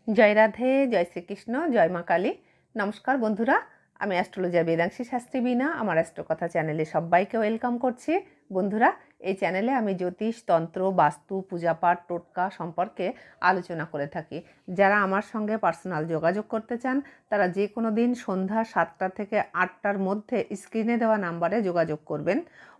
জয় রাধে, জয় শ্রীকৃষ্ণ, জয় মা কালী। নমস্কার বন্ধুরা, আমি অ্যাস্ট্রোলজার বেদাংশী শাস্ত্রী বীণা আমার অ্যাস্ট্রোকথা চ্যানেলে সবাইকে ওয়েলকাম করছি। বন্ধুরা, এই চ্যানেলে আমি জ্যোতিষ, তন্ত্র, বাস্তু, পূজাপাঠ, টোটকা সম্পর্কে আলোচনা করে থাকি। যারা আমার সঙ্গে পার্সোনাল যোগাযোগ করতে চান তারা যে কোনো দিন সন্ধ্যা 7টা থেকে 8টার মধ্যে স্ক্রিনে দেওয়া নাম্বারে যোগাযোগ করবেন।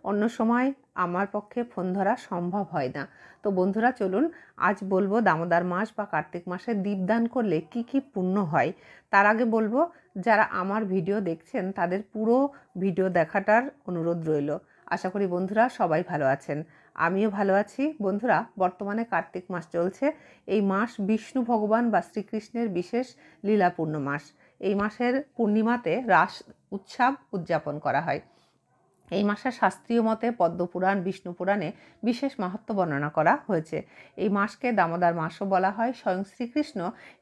অন্য সময় আমার পক্ষে ফোন ধরা সম্ভব হয় না। তো বন্ধুরা, চলুন আজ বলবো দামোদর মাস বা কার্তিক মাসে দীপদান করলে কি কি পুণ্য হয়। তার আগে বলবো, যারা আমার ভিডিও দেখছেন তাদের পুরো ভিডিও দেখাটার অনুরোধ রইল। আশা করি বন্ধুরা সবাই ভালো আছেন, আমিও ভালো আছি। বন্ধুরা, বর্তমানে কার্তিক মাস চলছে। এই মাস বিষ্ণু ভগবান বা শ্রীকৃষ্ণের বিশেষ লীলাপূর্ণ মাস। এই মাসের পূর্ণিমাতে রাস উৎসব উদযাপন করা হয়। এই মাসে শাস্ত্রীয় মতে পদ্মপুরাণ, বিষ্ণু পুরাণে বিশেষ মাহাত্ম্য বর্ণনা করা হয়েছে। এই মাসকে দামোদর মাসও বলা হয়। স্বয়ং শ্রীকৃষ্ণ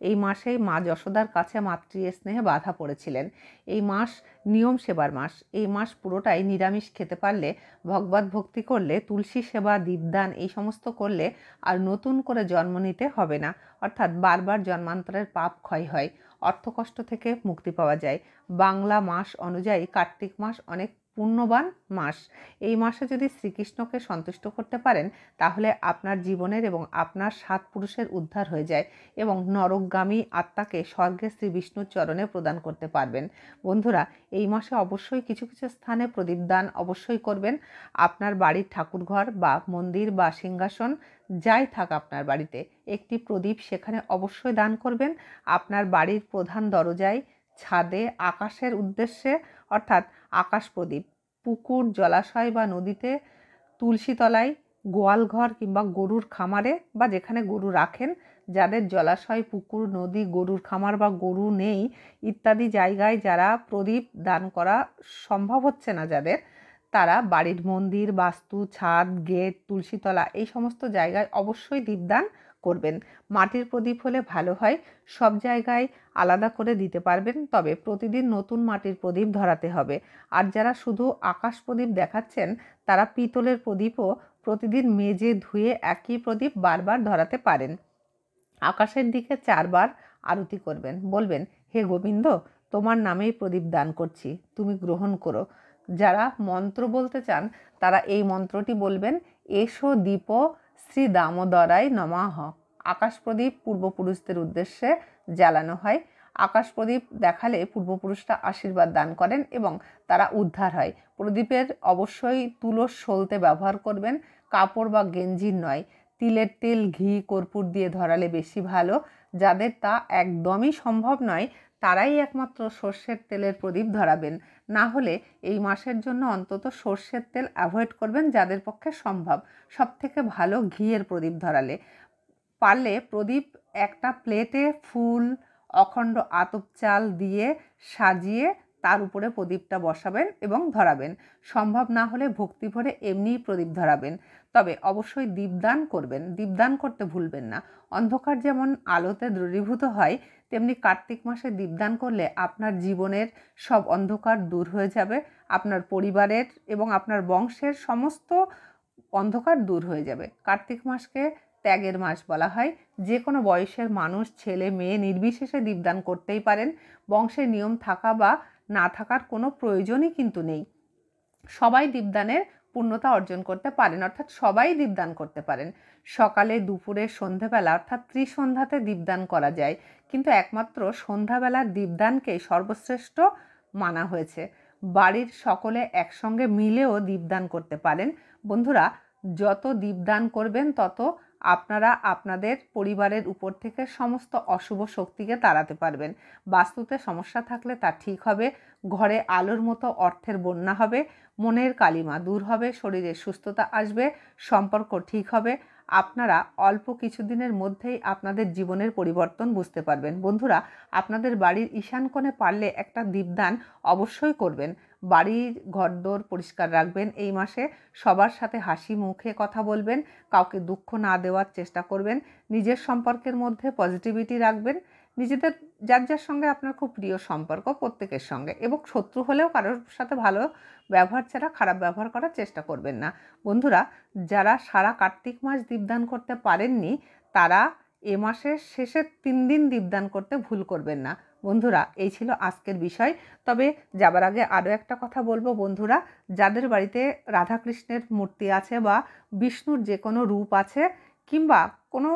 এই মাসেই মা যশোদার কাছে মাতৃ স্নেহে বাধা পড়েছিলেন। এই মাস নিয়ম সেবার মাস। এই মাস পুরোটাই নিরামিষ খেতে পারলে, ভগবত ভক্তি করলে, তুলসী সেবা, দীপদান এই সমস্ত করলে আর নতুন করে জন্ম নিতে হবে না। অর্থাৎ বারবার জন্মান্তরের পাপ ক্ষয় হয়, অর্থকষ্ট থেকে মুক্তি পাওয়া যায়। বাংলা মাস অনুযায়ী কার্তিক মাস অনেক পুণ্যবান মাস। এই মাসে যদি শ্রীকৃষ্ণকে সন্তুষ্ট করতে পারেন তাহলে আপনার জীবনের এবং আপনার 7 পুরুষের উদ্ধার হয়ে যায় এবং নরকগামী আত্মাকে স্বর্গে শ্রী বিষ্ণুর চরণে প্রদান করতে পারবেন। বন্ধুরা, এই মাসে অবশ্যই কিছু কিছু স্থানে প্রদীপ দান অবশ্যই করবেন। আপনার বাড়ির ঠাকুরঘর বা মন্দির বা সিংহাসন যাই থাক আপনার বাড়িতে, একটি প্রদীপ সেখানে অবশ্যই দান করবেন। আপনার বাড়ির প্রধান দরজায়, ছাদে, আকাশের উদ্দেশ্যে অর্থাৎ আকাশ প্রদীপ, পুকুর, জলাশয় বা নদীতে, তুলসী তলায়, গোয়ালঘর কিংবা গরুর খামারে বা যেখানে গরু রাখেন, যাদের জলাশয়, পুকুর, নদী, গরুর খামার বা গরু নেই ইত্যাদি জায়গায় যারা প্রদীপ দান করা সম্ভব হচ্ছে না যাদের, তারা বাড়ির মন্দির, বাস্তু, ছাদ, গেট, তুলসীতলা এই সমস্ত জায়গায় অবশ্যই দীপদান করবেন। মাটির প্রদীপ হলে ভালো হয়, সব জায়গায় আলাদা করে দিতে পারবেন, তবে প্রতিদিন নতুন মাটির প্রদীপ ধরাতে হবে। আর যারা শুধু আকাশ প্রদীপ দেখাচ্ছেন তারা পিতলের প্রদীপও প্রতিদিন মেজে ধুয়ে একই প্রদীপ বারবার ধরাতে পারেন। আকাশের দিকে 4 বার আরতি করবেন, বলবেন, হে গোবিন্দ, তোমার নামেই প্রদীপ দান করছি, তুমি গ্রহণ করো। যারা মন্ত্র বলতে চান তারা এই মন্ত্রটি বলবেন, এসো দীপ শ্রী দামোদরায় নমঃ। আকাশ প্রদীপ পূর্বপুরুষদের উদ্দেশ্যে জ্বালানো হয়। আকাশ প্রদীপ দেখালে পূর্বপুরুষরা আশীর্বাদ দান করেন এবং তারা উদ্ধার হয়। প্রদীপের অবশ্যই তুলোর সলতে ব্যবহার করবেন, কাপড় বা গেঞ্জির নয়। তিলের তেল, ঘি, কর্পূর দিয়ে ধরালে বেশি ভালো। যাদের তা একদমই সম্ভব নয় তারাই একমাত্র সর্ষের তেলের প্রদীপ ধরাবেন। না হলে এই মাসের জন্য অন্তত সর্ষের তেল অ্যাভয়েড করবেন যাদের পক্ষে সম্ভব। সবথেকে ভালো ঘিয়ের প্রদীপ ধরালে। পারলে প্রদীপ একটা প্লেটে ফুল, অখণ্ড আতপ চাল দিয়ে সাজিয়ে তার উপরে প্রদীপটা বসাবেন এবং ধরাবেন। সম্ভব না হলে ভক্তি ভরে এমনিই প্রদীপ ধরাবেন। তবে অবশ্যই দীপদান করবেন, দীপদান করতে ভুলবেন না। অন্ধকার যেমন আলোতে দ্রবীভূত হয়, তেমনি কার্তিক মাসে দীপদান করলে আপনার জীবনের সব অন্ধকার দূর হয়ে যাবে। আপনার পরিবারের এবং আপনার বংশের সমস্ত অন্ধকার দূর হয়ে যাবে। কার্তিক মাসকে ত্যাগের মাস বলা হয়। যে কোনো বয়সের মানুষ, ছেলে মেয়ে নির্বিশেষে দীপদান করতেই পারেন। বংশের নিয়ম থাকা বা না থাকার কোনো প্রয়োজনই কিন্তু নেই। সবাই দীপদানের পূর্ণতা অর্জন করতে পারেন, অর্থাৎ সবাই দীপদান করতে পারেন। সকালে, দুপুরে, সন্ধ্যাবেলা অর্থাৎ ত্রিসন্ধ্যাতে দীপদান করা যায়, কিন্তু একমাত্র সন্ধ্যাবেলার দীপদানকে সর্বশ্রেষ্ঠ মানা হয়েছে। বাড়ির সকলে একসঙ্গে মিলেও দীপদান করতে পারেন। বন্ধুরা, যত দীপদান করবেন তত আপনারা আপনাদের পরিবারের উপর থেকে সমস্ত অশুভ শক্তিকে তাড়াতে পারবেন। বাস্তুতে সমস্যা থাকলে তা ঠিক হবে, ঘরে আলোর মতো অর্থের বন্যা হবে, মনের কালিমা দূর হবে, শরীরে সুস্থতা আসবে, সম্পর্ক ঠিক হবে। আপনারা অল্প কিছুদিনের মধ্যেই আপনাদের জীবনের পরিবর্তন বুঝতে পারবেন। বন্ধুরা, আপনাদের বাড়ির ঈশান কোণে পারলে একটা দীপদান অবশ্যই করবেন। বাড়ির ঘরদোর পরিষ্কার রাখবেন। এই মাসে সবার সাথে হাসি মুখে কথা বলবেন, কাউকে দুঃখ না দেওয়ার চেষ্টা করবেন। নিজের সম্পর্কের মধ্যে পজিটিভিটি রাখবেন। নিজেদের যার যার সঙ্গে আপনার খুব প্রিয় সম্পর্ক প্রত্যেকের সঙ্গে, এবং শত্রু হলেও কারোর সাথে ভালো ব্যবহার ছাড়া খারাপ ব্যবহার করার চেষ্টা করবেন না। বন্ধুরা, যারা সারা কার্তিক মাস দীপদান করতে পারেননি তারা এ মাসের শেষের 3 দিন দীপদান করতে ভুল করবেন না। বন্ধুরা, এই ছিল আজকের বিষয়। তবে যাবার আগে আরও একটা কথা বলবো বন্ধুরা, যাদের বাড়িতে রাধাকৃষ্ণের মূর্তি আছে বা বিষ্ণুর যে কোনো রূপ আছে কিংবা কোনো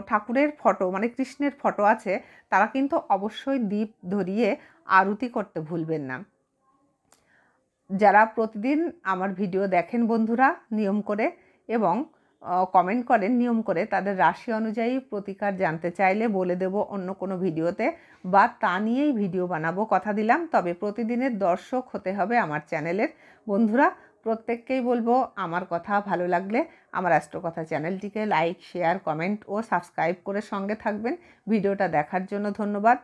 ঠাকুরের ফটো মানে কৃষ্ণের ফটো আছে, তারা কিন্তু অবশ্যই দীপ ধরিয়ে আরতি করতে ভুলবেন না। যারা প্রতিদিন আমার ভিডিও দেখেন বন্ধুরা নিয়ম করে এবং কমেন্ট করেন নিয়ম করে, তাদের রাশি অনুযায়ী প্রতিকার জানতে চাইলে বলে দেব অন্য কোনো ভিডিওতে, বা তা নিয়েই ভিডিও বানাবো, কথা দিলাম। তবে প্রতিদিনের দর্শক হতে হবে আমার চ্যানেলের। বন্ধুরা, প্রত্যেককেই বলবো আমার কথা ভালো লাগলে আমার অ্যাস্ট্রোকথা চ্যানেলটিকে লাইক, শেয়ার, কমেন্ট ও সাবস্ক্রাইব করে সঙ্গে থাকবেন। ভিডিওটা দেখার জন্য ধন্যবাদ।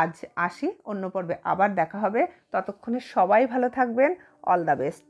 আজ আসি, অন্য পর্বে আবার দেখা হবে। ততক্ষণে সবাই ভালো থাকবেন। All the best.